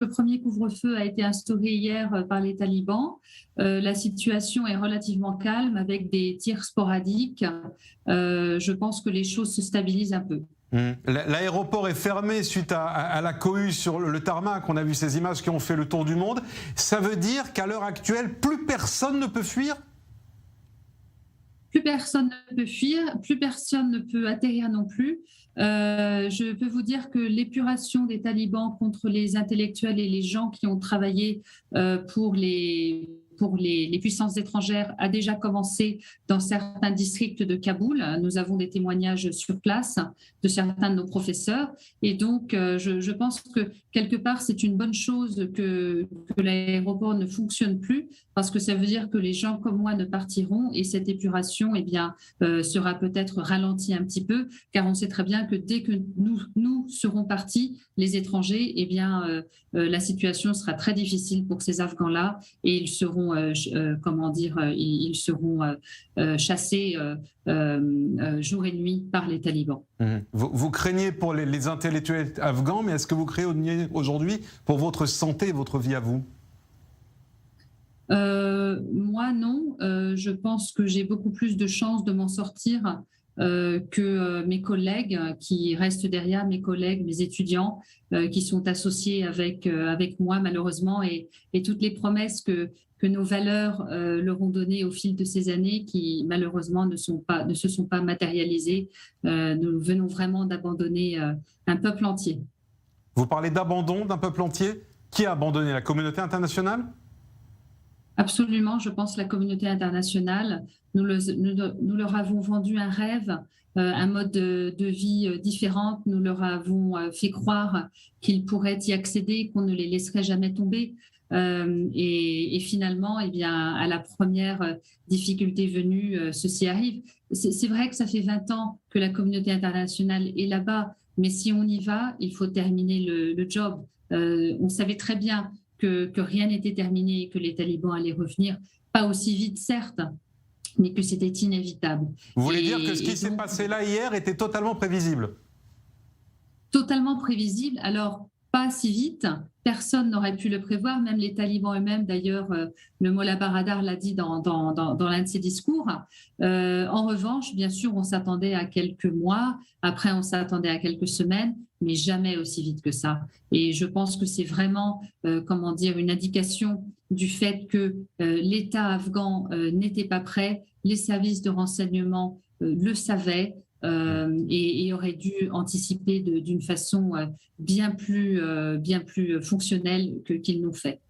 le premier couvre-feu a été instauré hier par les talibans, la situation est relativement calme avec des tirs sporadiques. Je pense que les choses se stabilisent un peu. L'aéroport est fermé suite à la cohue sur le tarmac. On a vu ces images qui ont fait le tour du monde. Ça veut dire qu'à l'heure actuelle, plus personne ne peut fuir ? Plus personne ne peut fuir, plus personne ne peut atterrir non plus. Je peux vous dire que l'épuration des talibans contre les intellectuels et les gens qui ont travaillé pour les puissances étrangères a déjà commencé dans certains districts de Kaboul. Nous avons des témoignages sur place de certains de nos professeurs. Et donc, je pense que quelque part, c'est une bonne chose que l'aéroport ne fonctionne plus, parce que ça veut dire que les gens comme moi ne partiront et cette épuration sera peut-être ralentie un petit peu, car on sait très bien que dès que nous serons partis, les étrangers, la situation sera très difficile pour ces Afghans-là et ils seront, chassés jour et nuit par les talibans. Vous craignez pour les intellectuels afghans, mais est-ce que vous craignez aujourd'hui pour votre santé et votre vie à vous ? Moi, non. Je pense que j'ai beaucoup plus de chances de m'en sortir que mes collègues qui restent derrière, mes collègues, mes étudiants qui sont associés avec moi, malheureusement, et toutes les promesses que nos valeurs leur ont données au fil de ces années qui, malheureusement, ne se sont pas matérialisées. Nous venons vraiment d'abandonner un peuple entier. Vous parlez d'abandon d'un peuple entier ? Qui a abandonné ? La communauté internationale ? Absolument, je pense la communauté internationale. Nous leur avons vendu un rêve, un mode de vie différent. Nous leur avons fait croire qu'ils pourraient y accéder, qu'on ne les laisserait jamais tomber. Et finalement, à la première difficulté venue, ceci arrive. C'est vrai que ça fait 20 ans que la communauté internationale est là-bas, mais si on y va, il faut terminer le job. On savait très bien que rien n'était terminé et que les talibans allaient revenir, pas aussi vite certes, mais que c'était inévitable. Vous voulez dire que ce qui s'est passé là hier était totalement prévisible ? Totalement prévisible. Alors, pas si vite, personne n'aurait pu le prévoir, même les talibans eux-mêmes. D'ailleurs, le Mollah Baradar l'a dit dans l'un de ses discours. En revanche, bien sûr, on s'attendait à quelques mois, après on s'attendait à quelques semaines, mais jamais aussi vite que ça. Et je pense que c'est vraiment, une indication du fait que l'État afghan n'était pas prêt, les services de renseignement le savaient, et aurait dû anticiper d'une façon bien plus fonctionnelle qu'ils l'ont fait.